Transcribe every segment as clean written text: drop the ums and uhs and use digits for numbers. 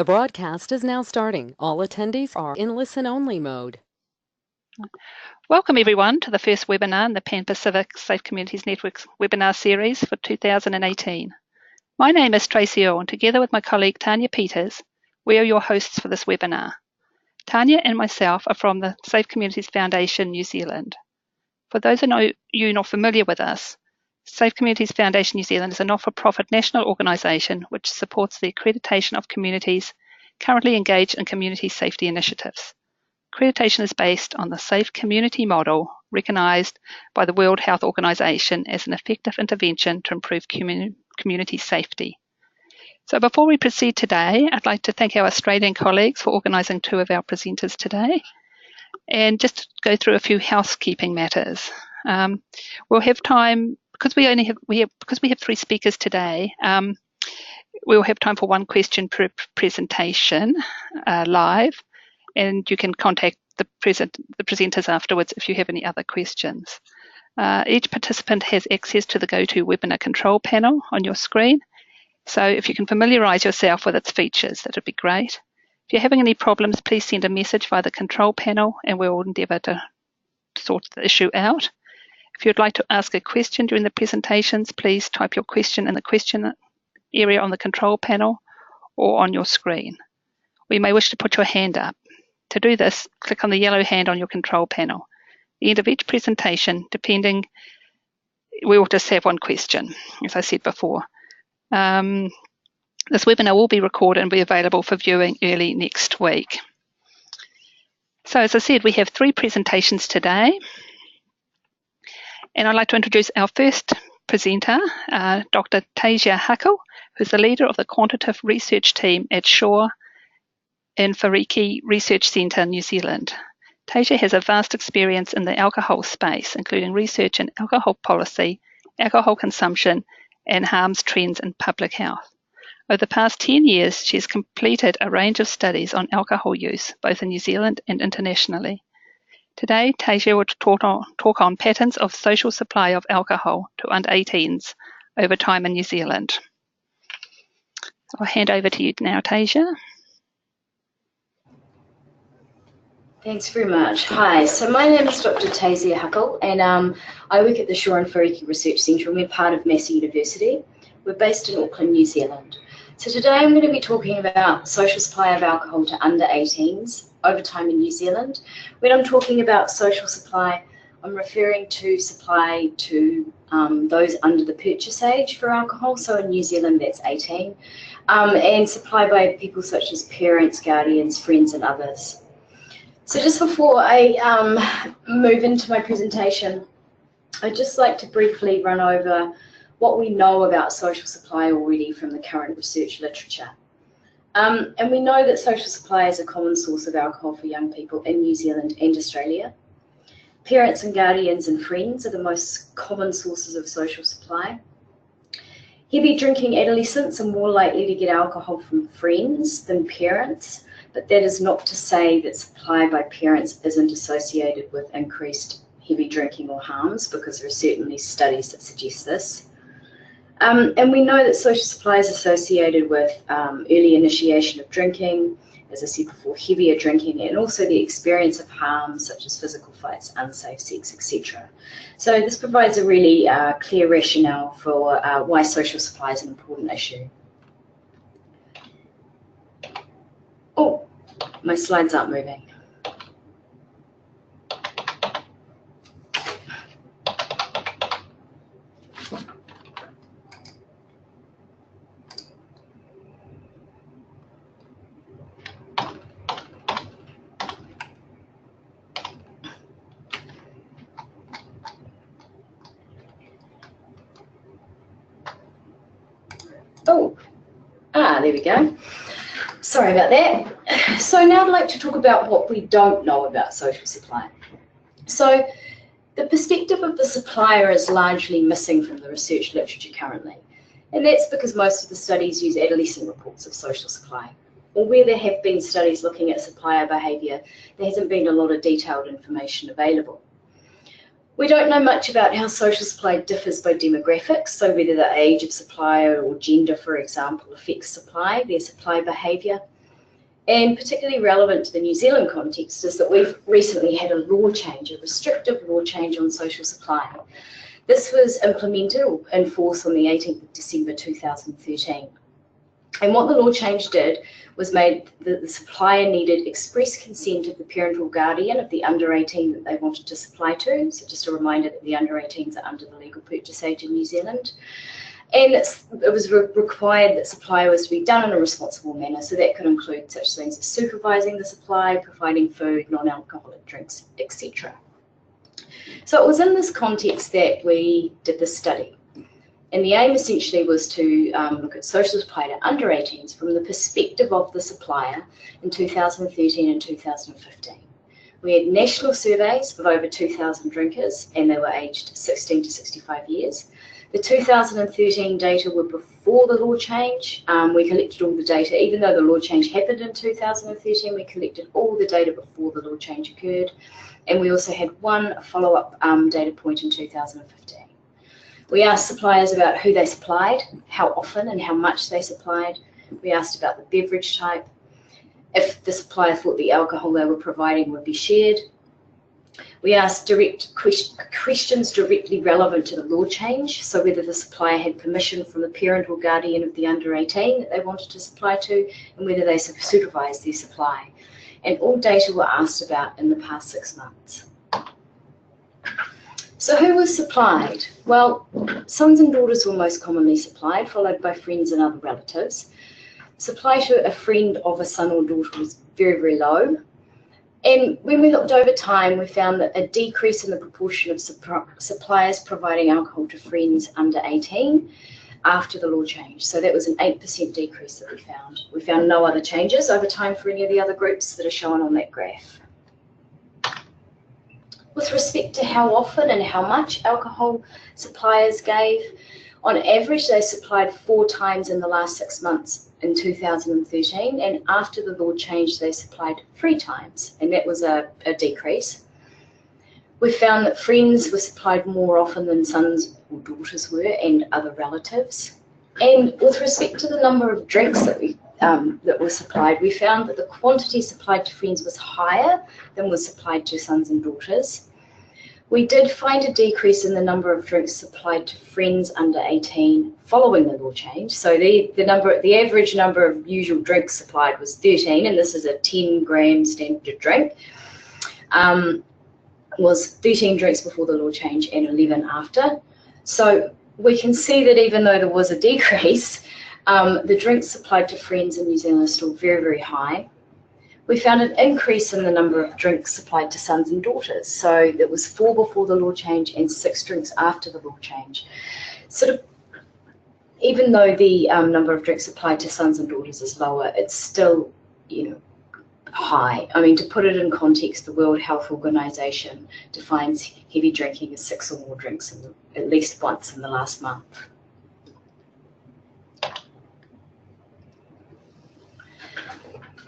The broadcast is now starting. All attendees are in listen-only mode. Welcome everyone to the first webinar in the Pan-Pacific Safe Communities Network's webinar series for 2018. My name is Tracy Earle, and together with my colleague Tanya Peters, we are your hosts for this webinar. Tanya and myself are from the Safe Communities Foundation New Zealand. For those of you not familiar with us, Safe Communities Foundation New Zealand is a not-for-profit national organisation which supports the accreditation of communities currently engaged in community safety initiatives. Accreditation is based on the safe community model recognised by the World Health Organization as an effective intervention to improve community safety. So before we proceed today, I'd like to thank our Australian colleagues for organising two of our presenters today, and just go through a few housekeeping matters. We'll have time, because we have three speakers today. We'll have time for one question per presentation live, and you can contact the presenters afterwards if you have any other questions. Each participant has access to the GoToWebinar control panel on your screen, so if you can familiarise yourself with its features, that would be great. If you're having any problems, please send a message via the control panel and we'll endeavour to sort the issue out. If you'd like to ask a question during the presentations, please type your question in the question area on the control panel or on your screen. We may wish to put your hand up. To do this, click on the yellow hand on your control panel. At the end of each presentation, we will just have one question, as I said before. This webinar will be recorded and be available for viewing early next week. So as I said, we have three presentations today. And I'd like to introduce our first presenter, Dr. Tasia Huckle, who's the leader of the quantitative research team at Shaw and Whauriki Research Centre, New Zealand. Tasia has a vast experience in the alcohol space, including research in alcohol policy, alcohol consumption, and harms trends in public health. Over the past 10 years, she has completed a range of studies on alcohol use, both in New Zealand and internationally. Today, Tasia will talk on patterns of social supply of alcohol to under-18s over time in New Zealand. I'll hand over to you now, Tasia. Thanks very much. Hi, so my name is Dr. Tasia Huckle, and I work at the Shaw and Whauriki Research Centre, and we're part of Massey University. We're based in Auckland, New Zealand. So today I'm going to be talking about social supply of alcohol to under-18s over time in New Zealand. When I'm talking about social supply, I'm referring to supply to those under the purchase age for alcohol, so in New Zealand that's 18, and supply by people such as parents, guardians, friends and others. So just before I move into my presentation, I'd just like to briefly run over what we know about social supply already from the current research literature. And we know that social supply is a common source of alcohol for young people in New Zealand and Australia. Parents and guardians and friends are the most common sources of social supply. Heavy drinking adolescents are more likely to get alcohol from friends than parents, but that is not to say that supply by parents isn't associated with increased heavy drinking or harms, because there are certainly studies that suggest this. And we know that social supply is associated with early initiation of drinking, as I said before, heavier drinking, and also the experience of harms such as physical fights, unsafe sex, etc. So this provides a really clear rationale for why social supply is an important issue. Oh, my slides aren't moving. There we go. Sorry about that. So now I'd like to talk about what we don't know about social supply. So the perspective of the supplier is largely missing from the research literature currently, and that's because most of the studies use adolescent reports of social supply. Or where there have been studies looking at supplier behaviour, there hasn't been a lot of detailed information available. We don't know much about how social supply differs by demographics, so whether the age of supplier or gender, for example, affects their supply behaviour. And particularly relevant to the New Zealand context is that we've recently had a law change, a restrictive law change on social supply. This was implemented or in force on the 18th of December 2013. And what the law change did was made the supplier needed express consent of the parental guardian of the under 18 that they wanted to supply to. So just a reminder that the under 18s are under the legal purchase age in New Zealand. And it was required that supply was to be done in a responsible manner. So that could include such things as supervising the supply, providing food, non-alcoholic drinks, etc. So it was in this context that we did this study. And the aim essentially was to look at social supply to under 18s from the perspective of the supplier in 2013 and 2015. We had national surveys of over 2,000 drinkers, and they were aged 16 to 65 years. The 2013 data were before the law change. We collected all the data, even though the law change happened in 2013, we collected all the data before the law change occurred. And we also had one follow-up data point in 2015. We asked suppliers about who they supplied, how often and how much they supplied. We asked about the beverage type, if the supplier thought the alcohol they were providing would be shared. We asked direct questions directly relevant to the law change, so whether the supplier had permission from the parent or guardian of the under 18 that they wanted to supply to, and whether they supervised their supply. And all data were asked about in the past 6 months. So who was supplied? Well, sons and daughters were most commonly supplied, followed by friends and other relatives. Supply to a friend of a son or daughter was very, very low. And when we looked over time, we found that a decrease in the proportion of suppliers providing alcohol to friends under 18 after the law change. So that was an 8% decrease that we found. We found no other changes over time for any of the other groups that are shown on that graph. With respect to how often and how much alcohol suppliers gave, on average they supplied 4 times in the last 6 months in 2013, and after the law change they supplied 3 times, and that was a decrease. We found that friends were supplied more often than sons or daughters were, and other relatives. And with respect to the number of drinks that were supplied, we found that the quantity supplied to friends was higher than was supplied to sons and daughters. We did find a decrease in the number of drinks supplied to friends under 18 following the law change. So the average number of usual drinks supplied was 13, and this is a 10-gram standard drink. Was 13 drinks before the law change and 11 after. So we can see that even though there was a decrease, the drinks supplied to friends in New Zealand are still very, very high. We found an increase in the number of drinks supplied to sons and daughters. So there was 4 before the law change and 6 drinks after the law change. Sort of, even though the number of drinks supplied to sons and daughters is lower, it's still, high. I mean, to put it in context, the World Health Organization defines heavy drinking as 6 or more drinks at least once in the last month.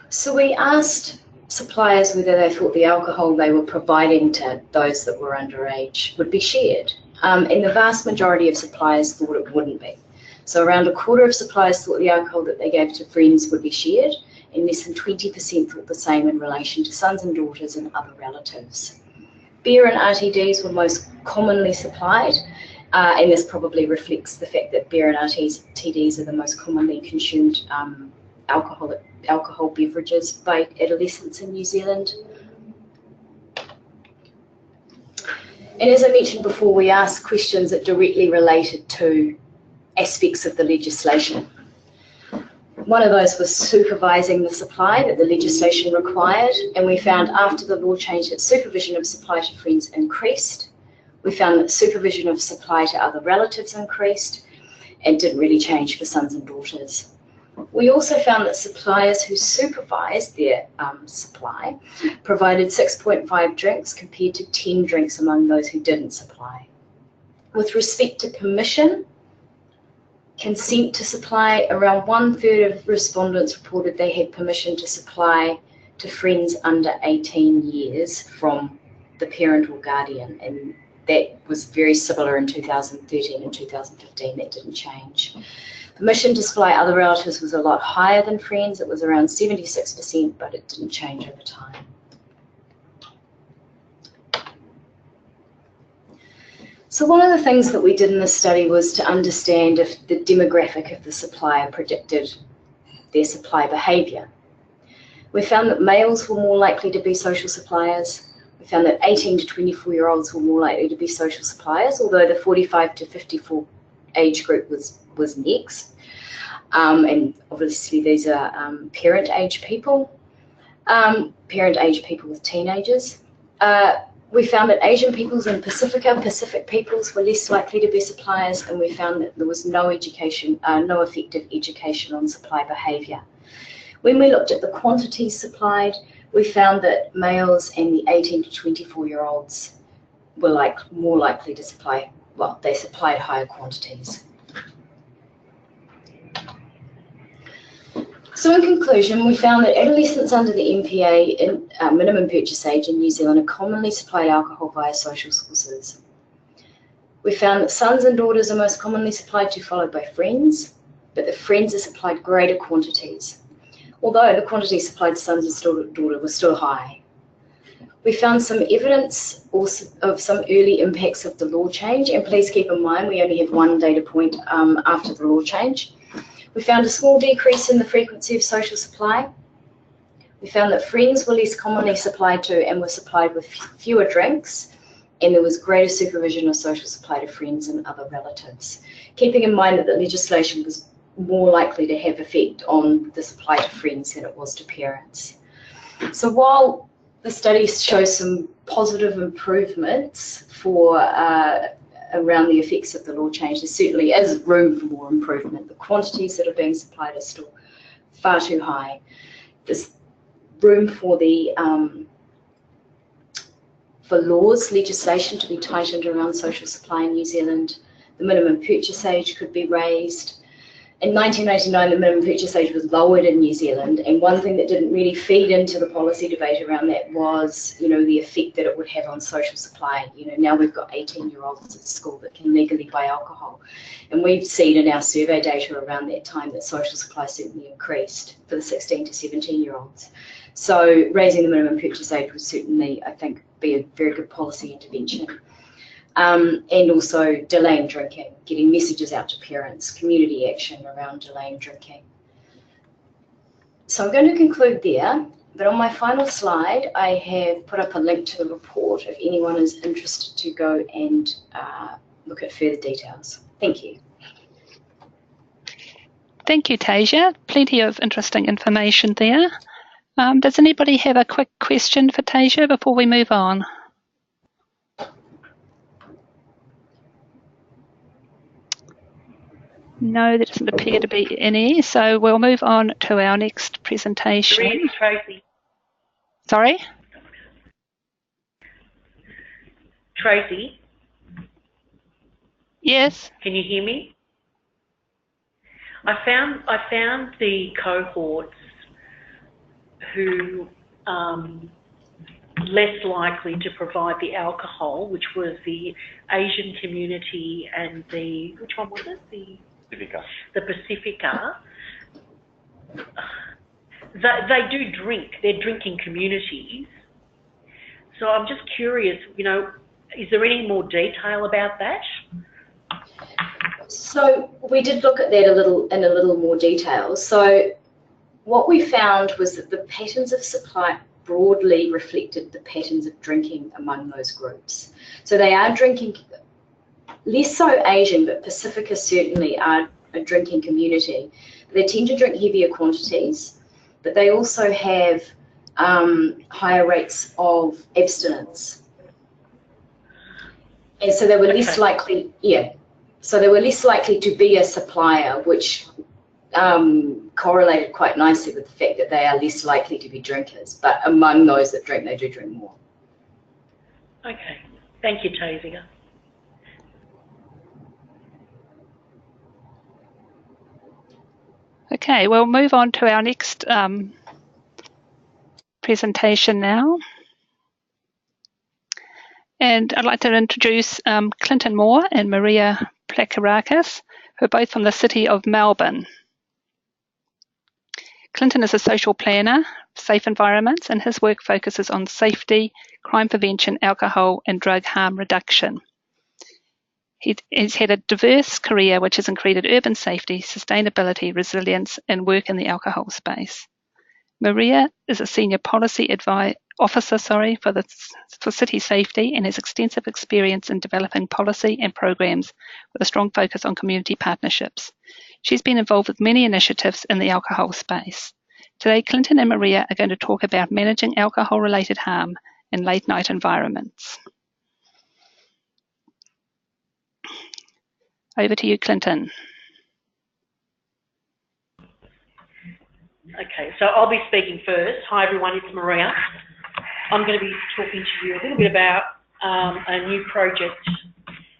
So we asked suppliers whether they thought the alcohol they were providing to those that were underage would be shared. And the vast majority of suppliers thought it wouldn't be. So around a quarter of suppliers thought the alcohol that they gave to friends would be shared, and less than 20% thought the same in relation to sons and daughters and other relatives. Beer and RTDs were most commonly supplied, and this probably reflects the fact that beer and RTDs are the most commonly consumed alcohol beverages by adolescents in New Zealand. And as I mentioned before, we asked questions that directly related to aspects of the legislation. One of those was supervising the supply that the legislation required, and we found after the law change that supervision of supply to friends increased. We found that supervision of supply to other relatives increased and didn't really change for sons and daughters. We also found that suppliers who supervised their supply provided 6.5 drinks compared to 10 drinks among those who didn't supply. With respect to permission, consent to supply, around 1/3 of respondents reported they had permission to supply to friends under 18 years from the parent or guardian, and that was very similar in 2013 and 2015. That didn't change. Permission to supply other relatives was a lot higher than friends. It was around 76%, but it didn't change over time. So one of the things that we did in this study was to understand if the demographic of the supplier predicted their supply behaviour. We found that males were more likely to be social suppliers. We found that 18 to 24-year-olds were more likely to be social suppliers, although the 45 to 54 age group was next. And obviously these are parent-age people, parent-age people with teenagers. We found that Asian peoples and Pacific peoples were less likely to be suppliers, and we found that there was no effective education on supply behaviour. When we looked at the quantities supplied, we found that males and the 18 to 24-year-olds were more likely to supply, well, they supplied higher quantities. So in conclusion, we found that adolescents under the MPA minimum purchase age in New Zealand are commonly supplied alcohol via social sources. We found that sons and daughters are most commonly supplied to, followed by friends, but the friends are supplied greater quantities, although the quantities supplied to sons and daughter were still high. We found some evidence also of some early impacts of the law change, and please keep in mind we only have one data point after the law change. We found a small decrease in the frequency of social supply. We found that friends were less commonly supplied to and were supplied with fewer drinks, and there was greater supervision of social supply to friends and other relatives, keeping in mind that the legislation was more likely to have effect on the supply to friends than it was to parents. So while the study shows some positive improvements for around the effects of the law change, there certainly is room for more improvement. The quantities that are being supplied are still far too high. There's room for the legislation to be tightened around social supply in New Zealand. The minimum purchase age could be raised. In 1999, the minimum purchase age was lowered in New Zealand, and one thing that didn't really feed into the policy debate around that was, the effect that it would have on social supply. Now we've got 18-year-olds at school that can legally buy alcohol, and we've seen in our survey data around that time that social supply certainly increased for the 16 to 17-year-olds. So raising the minimum purchase age would certainly, I think, be a very good policy intervention. And also delaying drinking, getting messages out to parents, community action around delaying drinking. So I'm going to conclude there, but on my final slide, I have put up a link to the report if anyone is interested to go and look at further details. Thank you. Thank you, Tasia. Plenty of interesting information there. Does anybody have a quick question for Tasia before we move on? No, there doesn't appear to be any, so we'll move on to our next presentation. Tracy. Sorry? Tracy? Yes. Can you hear me? I found the cohorts who less likely to provide the alcohol, which was the Asian community and which one was it? The Pacifica. They do drink. They're drinking communities. So I'm just curious, is there any more detail about that? So we did look at that in a little more detail. So what we found was that the patterns of supply broadly reflected the patterns of drinking among those groups. So they are drinking, less so Asian, but Pacifica certainly are a drinking community. They tend to drink heavier quantities, but they also have higher rates of abstinence. And so they were less likely, so they were less likely to be a supplier, which correlated quite nicely with the fact that they are less likely to be drinkers. But among those that drink, they do drink more. Okay. Thank you, Tasia. Okay, we'll move on to our next presentation now. And I'd like to introduce Clinton Moore and Maria Plakarakis, who are both from the City of Melbourne. Clinton is a social planner, safe environments, and his work focuses on safety, crime prevention, alcohol and drug harm reduction. He's had a diverse career which has included urban safety, sustainability, resilience, and work in the alcohol space. Maria is a senior policy officer for city safety and has extensive experience in developing policy and programs with a strong focus on community partnerships. She's been involved with many initiatives in the alcohol space. Today, Clinton and Maria are going to talk about managing alcohol-related harm in late-night environments. Over to you, Clinton. Okay, so I'll be speaking first. Hi everyone, it's Maria. I'm going to be talking to you a little bit about a new project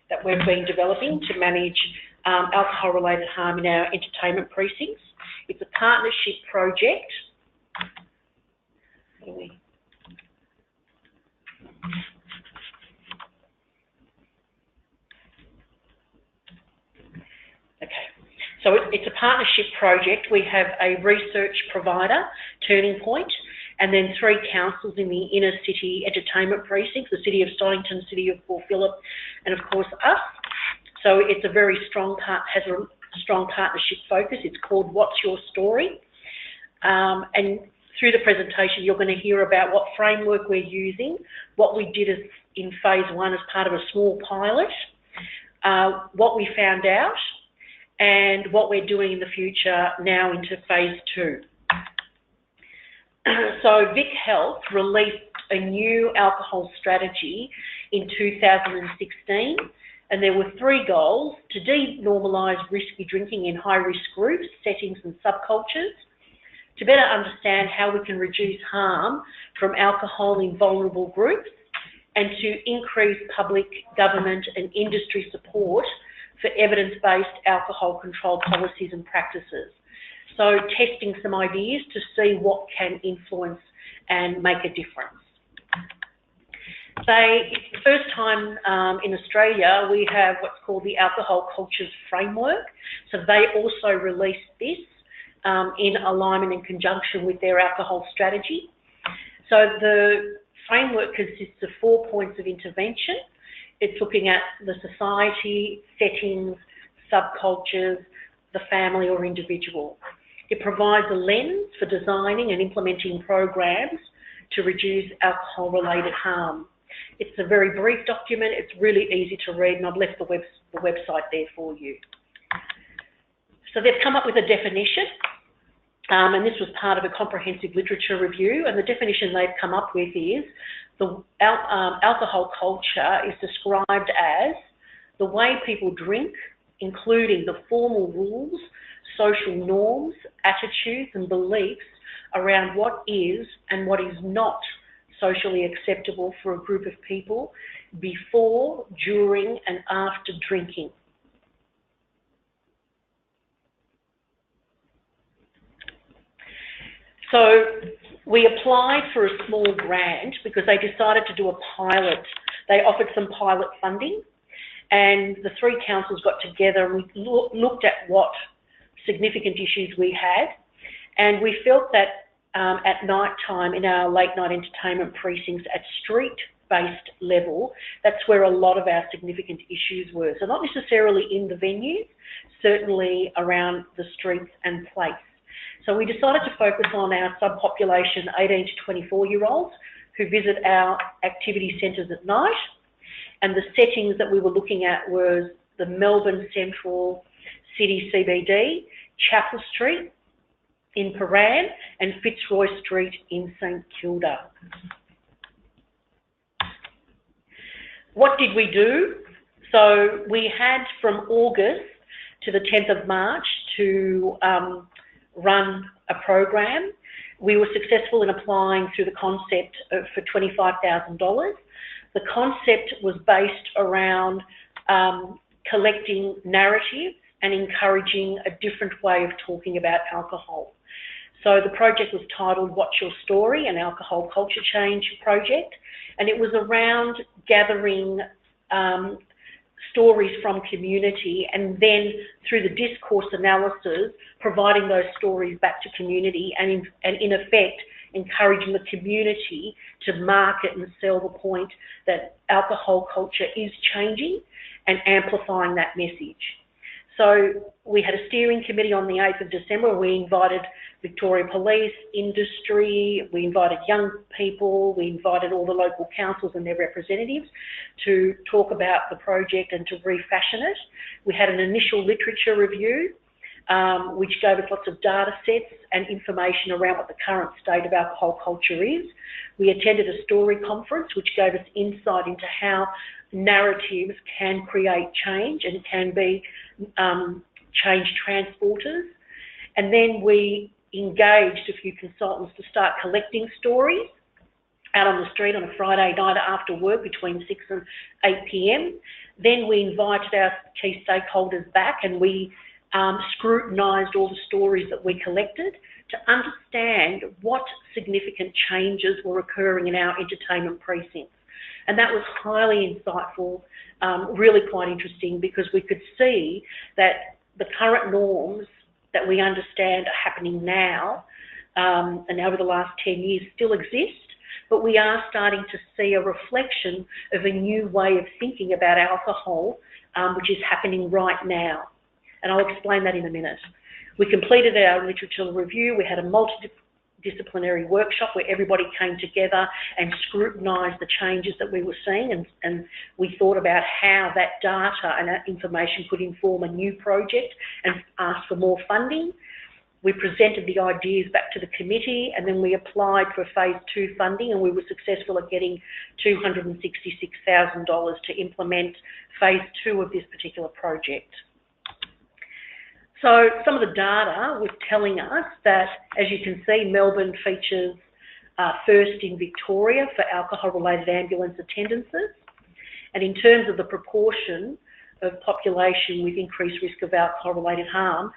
that we've been developing to manage alcohol-related harm in our entertainment precincts. It's a partnership project. So it's a partnership project. We have a research provider, Turning Point, and then 3 councils in the inner city entertainment precincts, the City of Stonington, City of Port Phillip, and of course us. So it's a very strong has a strong partnership focus. It's called What's Your Story? And through the presentation, you're going to hear about what framework we're using, what we did in phase 1 as part of a small pilot, what we found out, and what we're doing in the future now into phase 2. So Vic Health released a new alcohol strategy in 2016, and there were 3 goals: to denormalise risky drinking in high-risk groups, settings and subcultures, to better understand how we can reduce harm from alcohol in vulnerable groups, and to increase public, government and industry support for evidence-based alcohol control policies and practices. So testing some ideas to see what can influence and make a difference. It's the first time in Australia we have what's called the Alcohol Cultures Framework. So they also released this in alignment and conjunction with their alcohol strategy. So the framework consists of 4 points of intervention. It's looking at the society, settings, subcultures, the family or individual. It provides a lens for designing and implementing programs to reduce alcohol-related harm. It's a very brief document. It's really easy to read, and I've left the website there for you. So they've come up with a definition, and this was part of a comprehensive literature review, and the definition they've come up with is the alcohol culture is described as the way people drink, including the formal rules, social norms, attitudes and beliefs around what is and what is not socially acceptable for a group of people before, during and after drinking. So we applied for a small grant because they decided to do a pilot. They offered some pilot funding, and the 3 councils got together and we looked at what significant issues we had, and we felt that at night time in our late night entertainment precincts at street-based level, that's where a lot of our significant issues were. So not necessarily in the venues, certainly around the streets and place. So we decided to focus on our subpopulation 18 to 24-year-olds who visit our activity centres at night, and the settings that we were looking at was the Melbourne Central City CBD, Chapel Street in Paran and Fitzroy Street in St Kilda. What did we do? So we had from August to the 10th of March to run a program. We were successful in applying through the concept for $25,000. The concept was based around collecting narratives and encouraging a different way of talking about alcohol. So the project was titled What's Your Story? An Alcohol Culture Change Project, and it was around gathering stories from community, and then through the discourse analysis, providing those stories back to community, and in effect, encouraging the community to market and sell the point that alcohol culture is changing and amplifying that message. So we had a steering committee on the 8th of December. We invited Victoria Police, industry, we invited young people, we invited all the local councils and their representatives to talk about the project and to refashion it. We had an initial literature review, which gave us lots of data sets and information around what the current state of alcohol culture is. We attended a story conference, which gave us insight into how narratives can create change and can be change transporters. And then we engaged a few consultants to start collecting stories out on the street on a Friday night after work between 6 and 8 p.m. Then we invited our key stakeholders back, and we scrutinised all the stories that we collected to understand what significant changes were occurring in our entertainment precincts. And that was highly insightful, really quite interesting, because we could see that the current norms that we understand are happening now and over the last 10 years still exist, but we are starting to see a reflection of a new way of thinking about alcohol, which is happening right now. And I'll explain that in a minute. We completed our literature review. We had a multidisciplinary workshop where everybody came together and scrutinised the changes that we were seeing, and we thought about how that data and that information could inform a new project and ask for more funding. We presented the ideas back to the committee, and then we applied for phase 2 funding, and we were successful at getting $266,000 to implement phase 2 of this particular project. So some of the data was telling us that, as you can see, Melbourne features first in Victoria for alcohol-related ambulance attendances. And in terms of the proportion of population with increased risk of alcohol-related harm,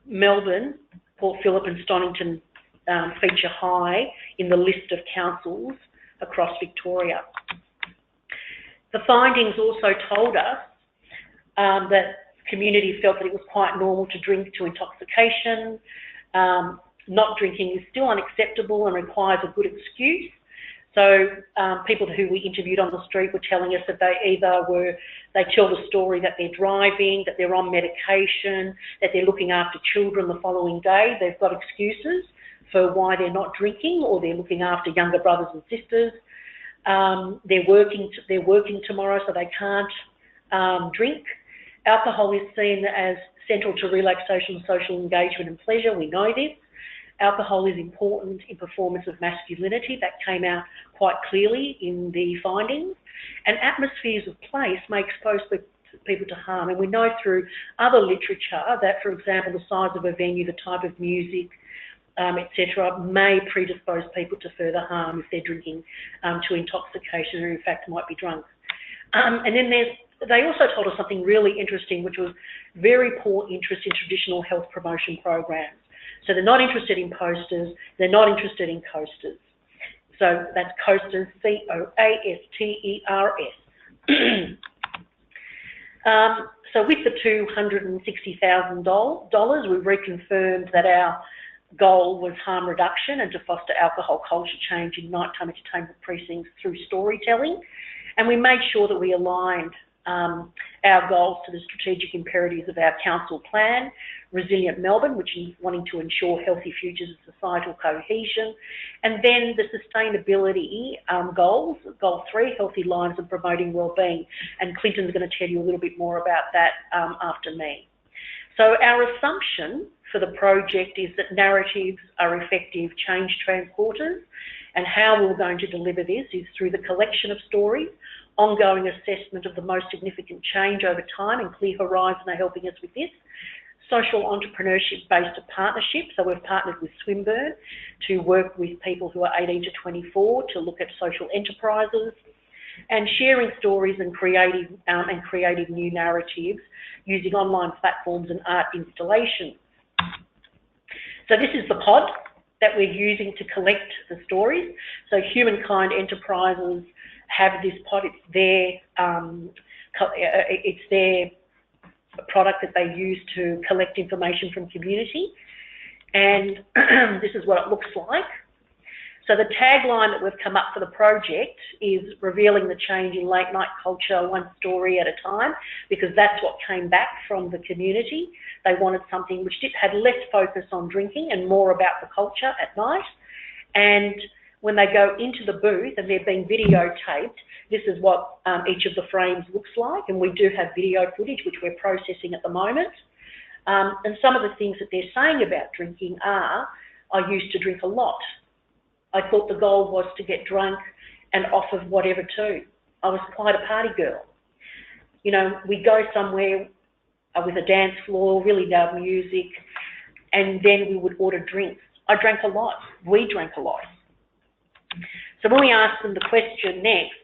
Melbourne, Port Phillip and Stonnington feature high in the list of councils across Victoria. The findings also told us that community felt that it was quite normal to drink to intoxication. Not drinking is still unacceptable and requires a good excuse. So people who we interviewed on the street were telling us that they tell the story that they're driving, that they're on medication, that they're looking after children the following day. They've got excuses for why they're not drinking, or they're looking after younger brothers and sisters. They're working tomorrow, so they can't drink. Alcohol is seen as central to relaxation, social engagement and pleasure. We know this. Alcohol is important in performance of masculinity. That came out quite clearly in the findings. And atmospheres of place may expose people to harm. And we know through other literature that, for example, the size of a venue, the type of music, etc., may predispose people to further harm if they're drinking to intoxication, or in fact might be drunk. And then they also told us something really interesting, which was very poor interest in traditional health promotion programs. So they're not interested in posters, they're not interested in coasters. So that's coasters, C-O-A-S-T-E-R-S. So with the $260,000, we reconfirmed that our goal was harm reduction and to foster alcohol culture change in nighttime entertainment precincts through storytelling. And we made sure that we aligned our goals to the strategic imperatives of our council plan, Resilient Melbourne, which is wanting to ensure healthy futures and societal cohesion, and then the sustainability goals, Goal 3, healthy lives and promoting wellbeing. And Clinton's going to tell you a little bit more about that after me. So our assumption for the project is that narratives are effective change transporters, and how we're going to deliver this is through the collection of stories, ongoing assessment of the most significant change over time, and Clear Horizon are helping us with this. Social entrepreneurship-based partnerships, so we've partnered with Swinburne to work with people who are 18 to 24 to look at social enterprises, and sharing stories and creative new narratives using online platforms and art installations. So this is the pod that we're using to collect the stories. So Humankind Enterprises have this pod. It's their it's their product that they use to collect information from community. And this is what it looks like. So the tagline that we've come up for the project is revealing the change in late night culture, one story at a time, because that's what came back from the community. They wanted something which had less focus on drinking and more about the culture at night. And when they go into the booth and they're being videotaped, this is what each of the frames looks like. And we do have video footage, which we're processing at the moment. And some of the things that they're saying about drinking are, I used to drink a lot. I thought the goal was to get drunk and off of whatever too. I was quite a party girl. You know, we go somewhere with a dance floor, really loud music, and then we would order drinks. I drank a lot. We drank a lot. So when we asked them the question next,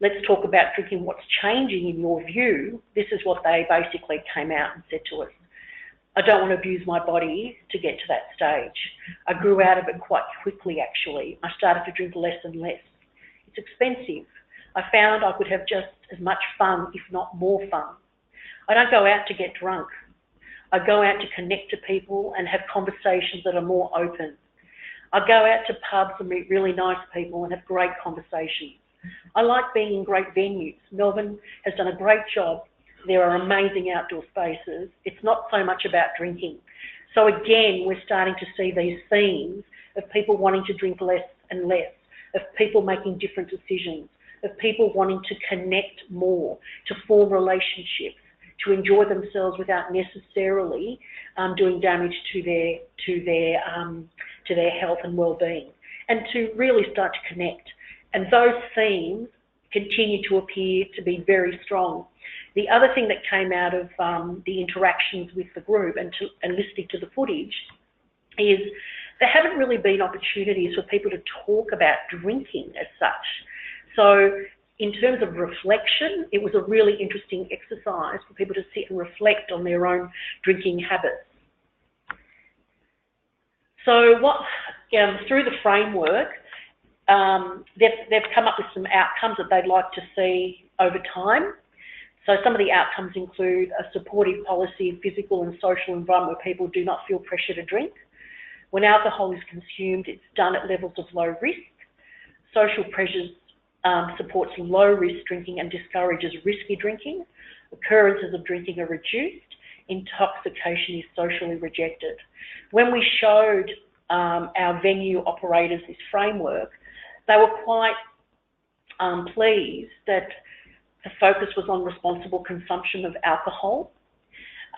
let's talk about drinking, what's changing in your view, this is what they basically came out and said to us. I don't want to abuse my body to get to that stage. I grew out of it quite quickly, actually. I started to drink less and less. It's expensive. I found I could have just as much fun, if not more fun. I don't go out to get drunk. I go out to connect to people and have conversations that are more open. I go out to pubs and meet really nice people and have great conversations. I like being in great venues. Melbourne has done a great job. There are amazing outdoor spaces. It's not so much about drinking. So again, we're starting to see these themes of people wanting to drink less and less, of people making different decisions, of people wanting to connect more, to form relationships, to enjoy themselves without necessarily doing damage to their health and well-being, and to really start to connect. And those themes continue to appear to be very strong. The other thing that came out of the interactions with the group and listening to the footage is there haven't really been opportunities for people to talk about drinking as such. So in terms of reflection, it was a really interesting exercise for people to sit and reflect on their own drinking habits. So through the framework, they've come up with some outcomes that they'd like to see over time. So some of the outcomes include a supportive policy, physical and social environment where people do not feel pressure to drink. When alcohol is consumed, it's done at levels of low risk. Social pressures supports low risk drinking and discourages risky drinking. Occurrences of drinking are reduced. Intoxication is socially rejected. When we showed our venue operators this framework, they were quite pleased that the focus was on responsible consumption of alcohol,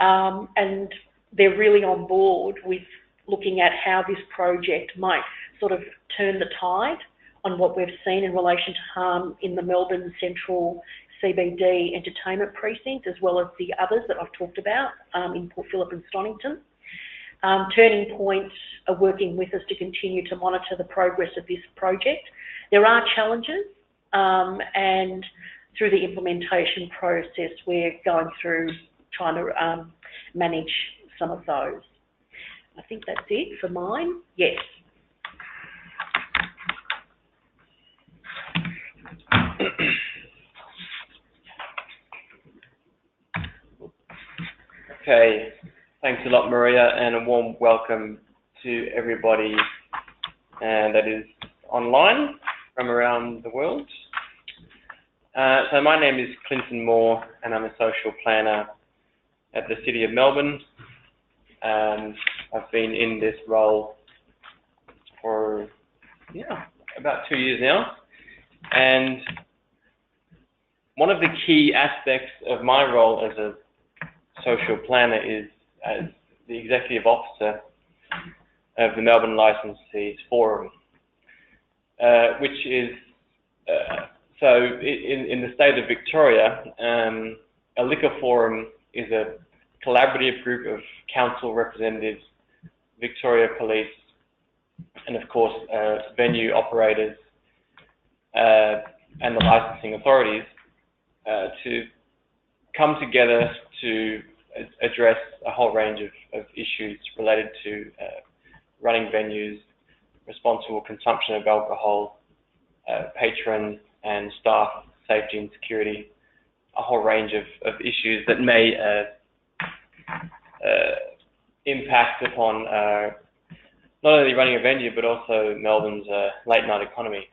and they're really on board with looking at how this project might sort of turn the tide on what we've seen in relation to harm in the Melbourne Central CBD entertainment precinct, as well as the others that I've talked about in Port Phillip and Stonington. Turning Point are working with us to continue to monitor the progress of this project. There are challenges, and through the implementation process, we're going through trying to manage some of those. I think that's it for mine. Yes. Okay, thanks a lot, Maria, and a warm welcome to everybody that is online from around the world. So my name is Clinton Moore, and I'm a social planner at the City of Melbourne. I've been in this role for about 2 years now, and one of the key aspects of my role as a social planner is as the executive officer of the Melbourne Licensees Forum, which is so in the state of Victoria, a liquor forum is a collaborative group of council representatives, Victoria Police, and of course venue operators and the licensing authorities to come together to address a whole range of issues related to running venues, responsible consumption of alcohol, patron and staff safety and security, a whole range of issues that may impact upon not only running a venue but also Melbourne's late night economy.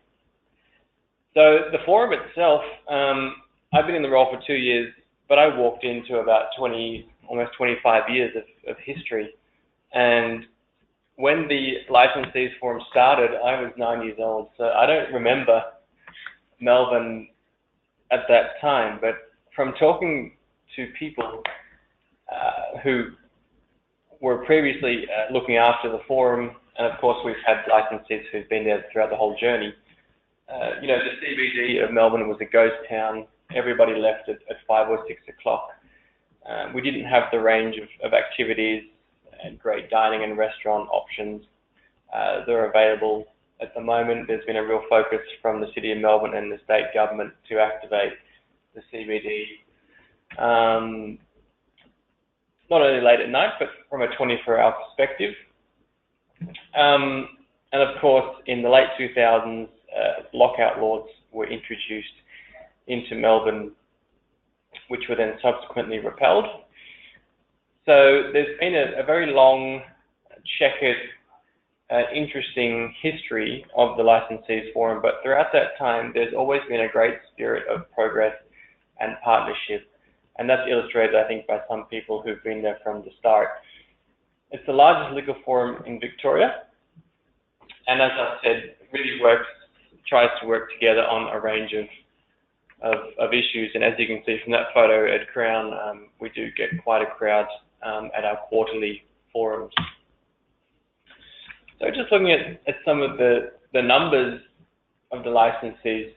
So the forum itself, I've been in the role for 2 years, but I walked into about almost 25 years of history. And when the Licensees Forum started, I was 9 years old, so I don't remember Melbourne at that time. But from talking to people who were previously looking after the forum, and of course we've had licensees who've been there throughout the whole journey, you know, the CBD of Melbourne was a ghost town. Everybody left at 5 or 6 o'clock. We didn't have the range of activities and great dining and restaurant options that are available at the moment. There's been a real focus from the City of Melbourne and the state government to activate the CBD, not only late at night, but from a 24-hour perspective. And of course, in the late 2000s, lockout laws were introduced into Melbourne, which were then subsequently repealed. So there's been a very long, checkered, interesting history of the Licensees Forum, but throughout that time, there's always been a great spirit of progress and partnership, and that's illustrated, I think, by some people who've been there from the start. It's the largest liquor forum in Victoria, and as I said, really tries to work together on a range of issues. And as you can see from that photo at Crown, we do get quite a crowd at our quarterly forums. So just looking at some of the numbers of the Licensees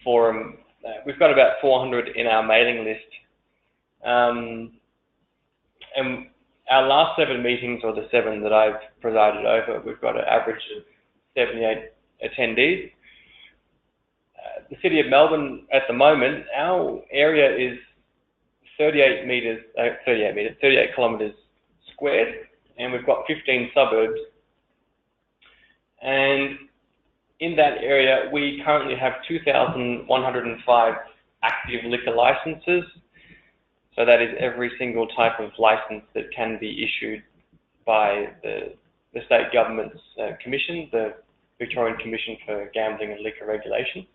Forum, we've got about 400 in our mailing list. And our last 7 meetings, or the 7 that I've presided over, we've got an average of 78 attendees. The City of Melbourne, at the moment, our area is 38 kilometres squared, and we've got 15 suburbs. And in that area, we currently have 2,105 active liquor licences. So that is every single type of licence that can be issued by the state government's commission, the Victorian Commission for Gambling and Liquor Regulation.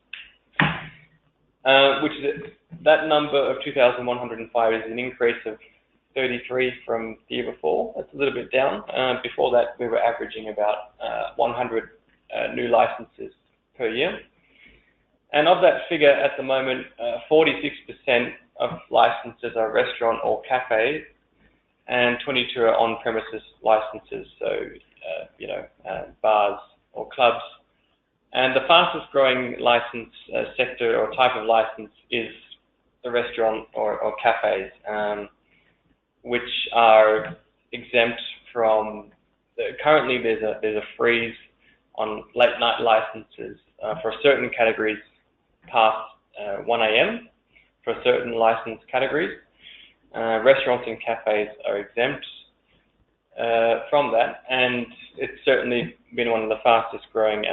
That number of 2,105 is an increase of 33 from the year before. That's a little bit down. Before that, we were averaging about 100 new licenses per year. And of that figure at the moment, 46% of licenses are restaurant or cafe, and 22 are on-premises licenses, so bars or clubs. And the fastest growing license sector or type of license is the restaurant or cafes, which are exempt from, currently there's a freeze on late night licenses for certain categories past 1 AM for certain license categories. Restaurants and cafes are exempt from that, and it's certainly been one of the fastest growing,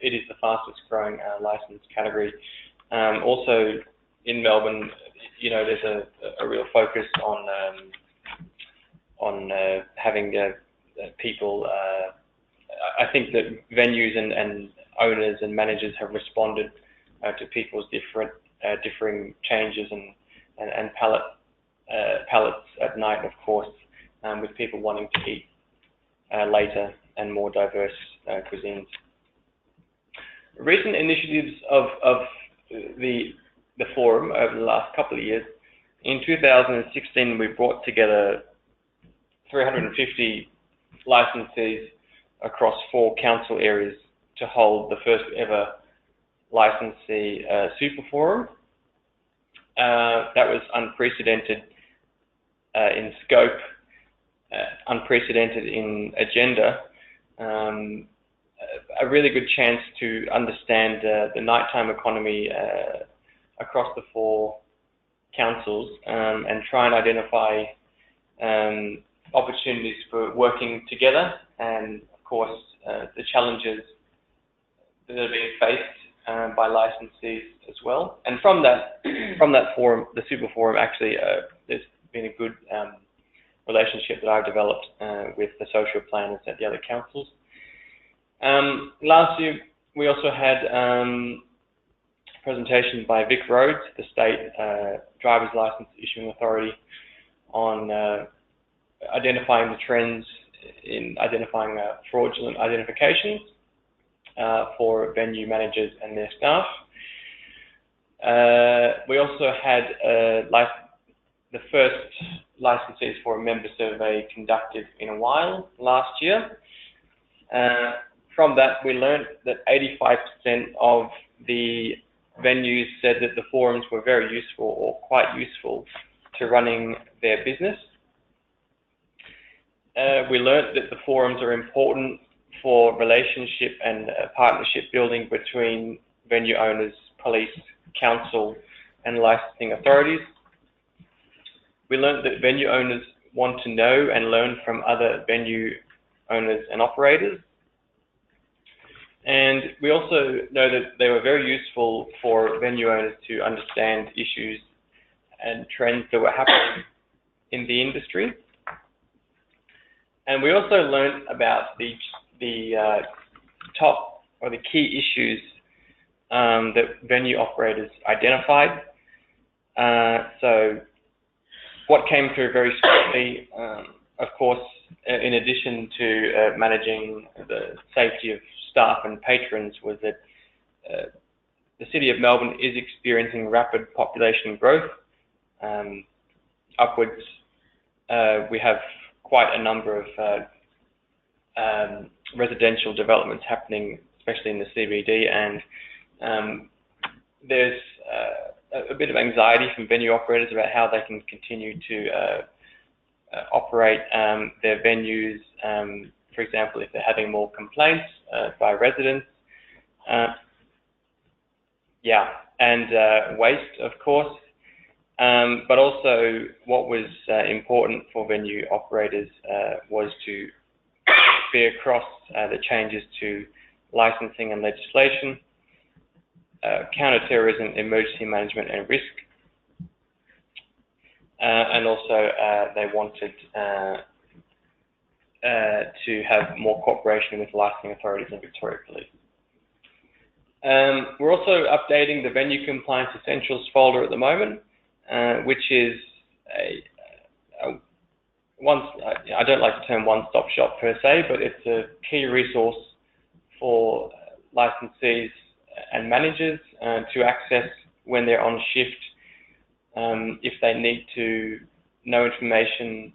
it is the fastest growing license category. Also in Melbourne, there's a real focus on having people, I think that venues and owners and managers have responded to people's differing changes and palates at night, of course, with people wanting to eat later and more diverse cuisines. Recent initiatives of the forum over the last couple of years. In 2016, we brought together 350 licensees across 4 council areas to hold the first ever licensee super forum. That was unprecedented in scope, unprecedented in agenda, a really good chance to understand the nighttime economy across the 4 councils and try and identify opportunities for working together, and of course the challenges that are being faced by licensees as well. And from that forum, the Super Forum, actually, there's been a good relationship that I've developed with the social planners at the other councils. Last year, we also had a presentation by Vic Roads, the state driver's license issuing authority, on identifying the trends in identifying fraudulent identifications for venue managers and their staff. We also had the first licensees for a member survey conducted in a while last year. From that, we learned that 85% of the venues said that the forums were very useful or quite useful to running their business. We learned that the forums are important for relationship and partnership building between venue owners, police, council, and licensing authorities. We learned that venue owners want to know and learn from other venue owners and operators. And we also know that they were very useful for venue owners to understand issues and trends that were happening in the industry. And we also learned about the top or the key issues that venue operators identified. So what came through very strongly, of course, in addition to managing the safety of staff and patrons, was that the City of Melbourne is experiencing rapid population growth. Upwards, we have quite a number of residential developments happening, especially in the CBD, and there's a bit of anxiety from venue operators about how they can continue to operate their venues. For example, if they're having more complaints by residents, and waste, of course. But also, what was important for venue operators was to be across the changes to licensing and legislation, counter-terrorism, emergency management and risk, and also they wanted to have more cooperation with licensing authorities and Victoria Police. We're also updating the Venue Compliance Essentials folder at the moment, which is I don't like the term one-stop shop per se, but it's a key resource for licensees and managers to access when they're on shift, if they need to know information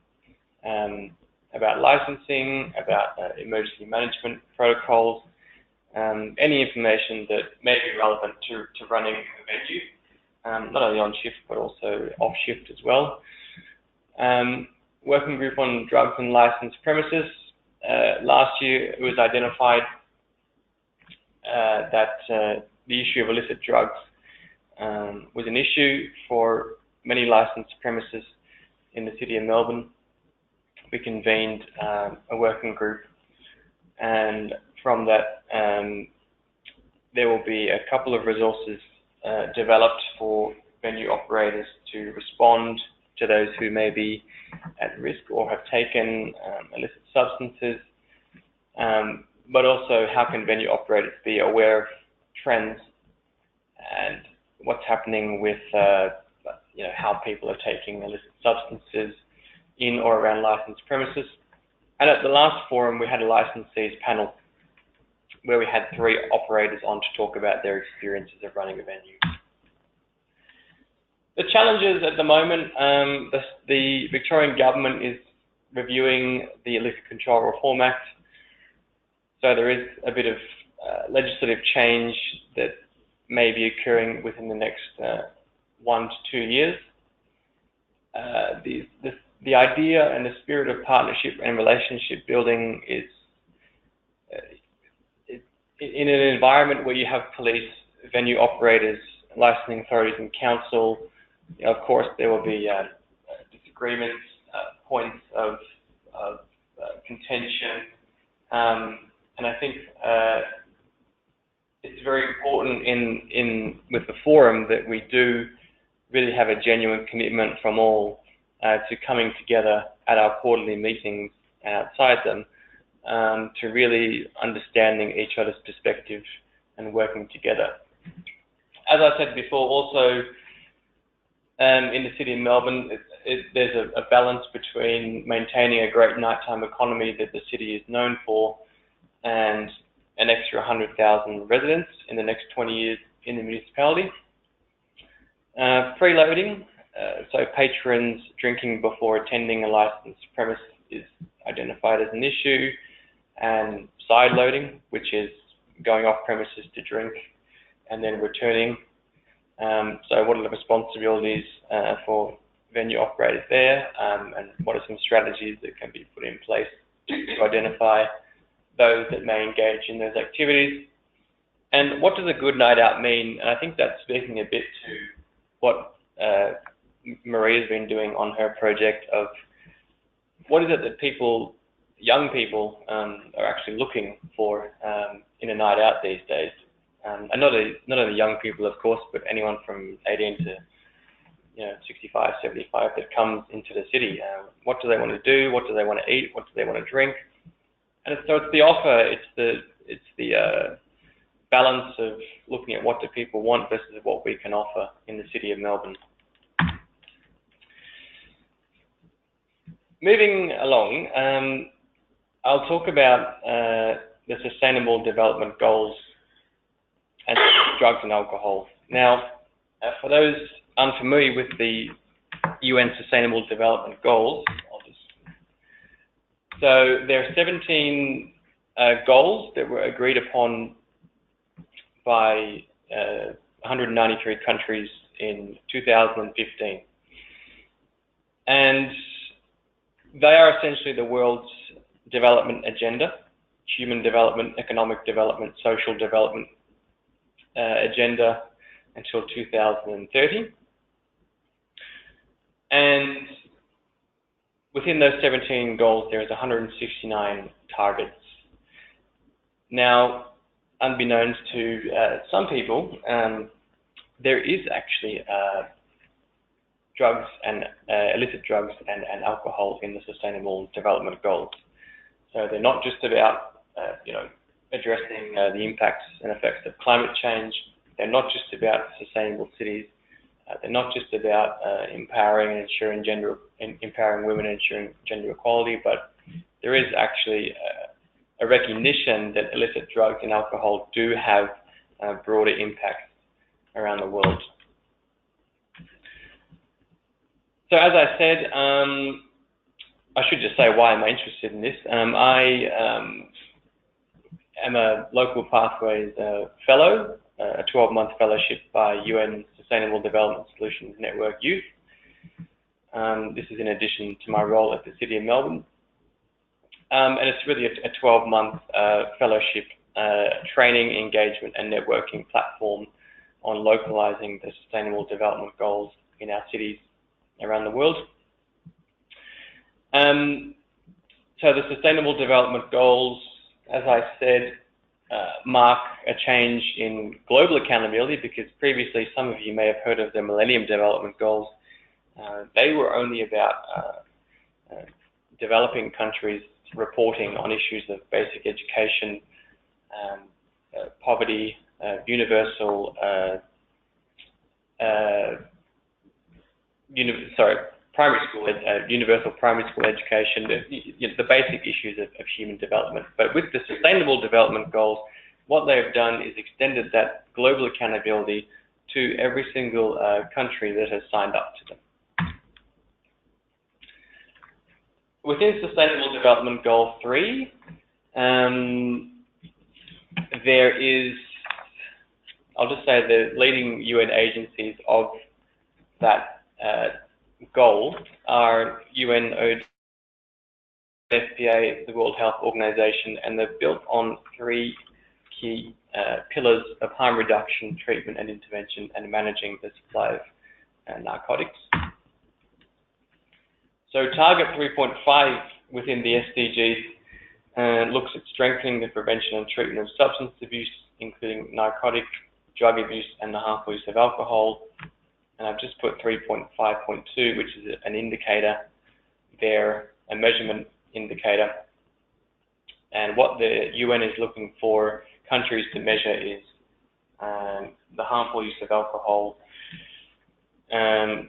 about licensing, about emergency management protocols, any information that may be relevant to running a venue, not only on shift but also off shift as well. Working group on drugs and licensed premises. Last year it was identified that the issue of illicit drugs was an issue for many licensed premises in the City of Melbourne. We convened a working group, and from that there will be a couple of resources developed for venue operators to respond to those who may be at risk or have taken illicit substances, but also how can venue operators be aware of trends and what's happening with how people are taking illicit substances in or around licensed premises. And at the last forum, we had a licensees panel where we had 3 operators on to talk about their experiences of running a venue. The challenges at the moment, the Victorian government is reviewing the Illicit Control Reform Act. So there is a bit of legislative change that may be occurring within the next 1 to 2 years. The idea and the spirit of partnership and relationship building is in an environment where you have police, venue operators, licensing authorities and council. Of course, there will be disagreements, points of contention, and I think it's very important with the forum that we do really have a genuine commitment from all to coming together at our quarterly meetings and outside them to really understanding each other's perspective and working together. As I said before, also in the City of Melbourne, there's a balance between maintaining a great nighttime economy that the city is known for and an extra 100,000 residents in the next 20 years in the municipality. Freeloading, so patrons drinking before attending a licensed premise is identified as an issue, and side loading, which is going off premises to drink and then returning. So what are the responsibilities for venue operators there, and what are some strategies that can be put in place to identify those that may engage in those activities? And what does a good night out mean? And I think that's speaking a bit to what Maria's been doing on her project of what is it that people, young people, are actually looking for in a night out these days. And not only young people, of course, but anyone from 18 to 65, 75 that comes into the city. What do they want to do? What do they want to eat? What do they want to drink? And so it's the offer, it's the balance of looking at what do people want versus what we can offer in the City of Melbourne. Moving along, I'll talk about the Sustainable Development Goals and drugs and alcohol. Now, for those unfamiliar with the UN Sustainable Development Goals, so there are 17 goals that were agreed upon by 193 countries in 2015. And they are essentially the world's development agenda, human development, economic development, social development agenda until 2030. And within those 17 goals, there's 169 targets. Now, unbeknownst to some people, there is actually drugs and illicit drugs and alcohol in the Sustainable Development Goals. So they're not just about addressing the impacts and effects of climate change. They're not just about sustainable cities. They're not just about empowering women and ensuring gender equality, but there is actually a recognition that illicit drugs and alcohol do have broader impacts around the world. So as I said, I should just say why am I interested in this. I am a Local Pathways Fellow, a 12-month fellowship by UN Sustainable Development Solutions Network Youth. This is in addition to my role at the City of Melbourne. And it's really a 12-month fellowship, training, engagement and networking platform on localizing the Sustainable Development Goals in our cities around the world. So the Sustainable Development Goals, as I said, mark a change in global accountability, because previously some of you may have heard of the Millennium Development Goals. They were only about developing countries reporting on issues of basic education, poverty, universal universal primary school education, the basic issues of human development. But with the Sustainable Development Goals, what they have done is extended that global accountability to every single country that has signed up to them. Within Sustainable Development Goal 3, there is, I'll just say the leading UN agencies of that goal are UNODC, FPA, the World Health Organization, and they're built on 3 key pillars of harm reduction, treatment and intervention, and managing the supply of narcotics. So target 3.5 within the SDGs looks at strengthening the prevention and treatment of substance abuse, including narcotic, drug abuse, and the harmful use of alcohol. And I've just put 3.5.2, which is an indicator there, a measurement indicator. And what the UN is looking for countries to measure is the harmful use of alcohol,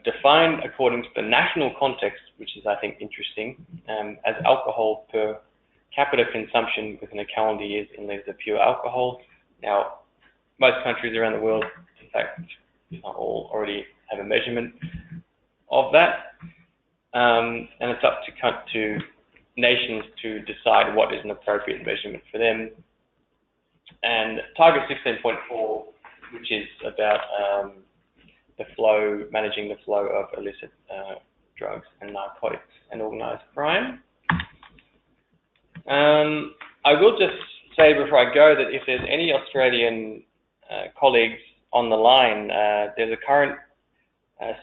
defined according to the national context, which is, I think, interesting, as alcohol per capita consumption within a calendar year in litres of pure alcohol. Now, most countries around the world, in fact, if not all, already have a measurement of that, and it's up to nations to decide what is an appropriate measurement for them. And target 16.4, which is about the flow, managing the flow of illicit drugs and narcotics and organised crime. I will just say before I go that if there's any Australian colleagues on the line, there's a current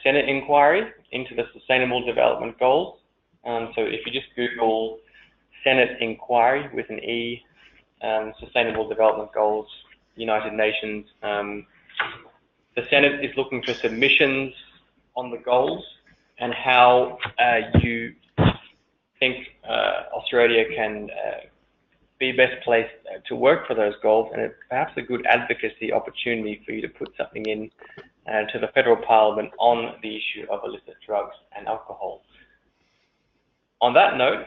Senate inquiry into the Sustainable Development Goals. So if you just Google Senate inquiry with an E, Sustainable Development Goals, United Nations, the Senate is looking for submissions on the goals and how you think Australia can be best placed to work for those goals, and it's perhaps a good advocacy opportunity for you to put something in to the federal parliament on the issue of illicit drugs and alcohol. On that note,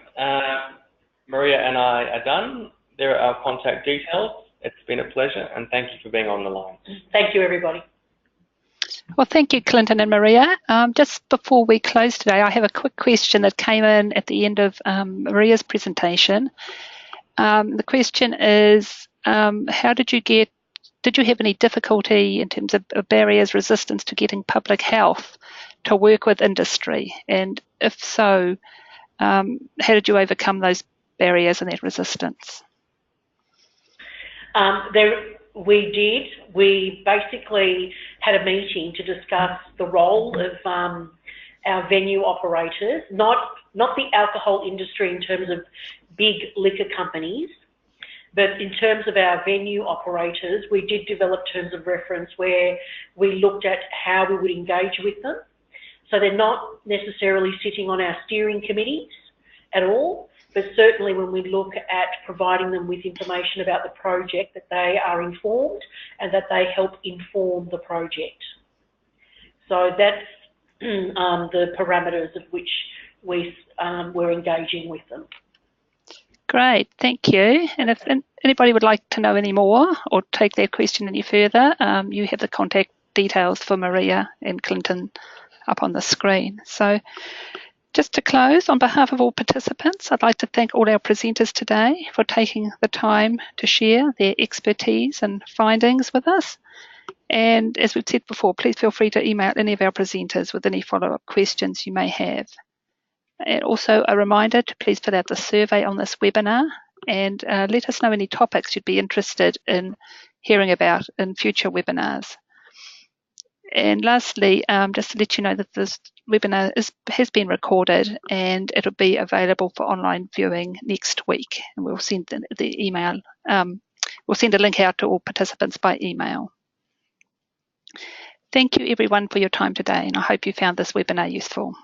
Maria and I are done. There are our contact details. It's been a pleasure, and thank you for being on the line. Thank you, everybody. Well, thank you, Clinton and Maria. Just before we close today, I have a quick question that came in at the end of Maria's presentation. The question is, did you have any difficulty in terms of barriers, resistance to getting public health to work with industry? And if so, how did you overcome those barriers and that resistance? We did. We basically had a meeting to discuss the role of our venue operators, not the alcohol industry in terms of big liquor companies, but in terms of our venue operators. We did develop terms of reference where we looked at how we would engage with them. So they're not necessarily sitting on our steering committees at all, but certainly when we look at providing them with information about the project, that they are informed and that they help inform the project. So that's the parameters of which we're engaging with them. Great, thank you. And if anybody would like to know any more or take their question any further, you have the contact details for Maria and Clinton up on the screen. So just to close, on behalf of all participants, I'd like to thank all our presenters today for taking the time to share their expertise and findings with us. And as we've said before, please feel free to email any of our presenters with any follow-up questions you may have. And also a reminder to please fill out the survey on this webinar and let us know any topics you'd be interested in hearing about in future webinars. And lastly, just to let you know that this webinar has been recorded and it'll be available for online viewing next week. And we'll send the email, we'll send a link out to all participants by email. Thank you everyone for your time today, and I hope you found this webinar useful.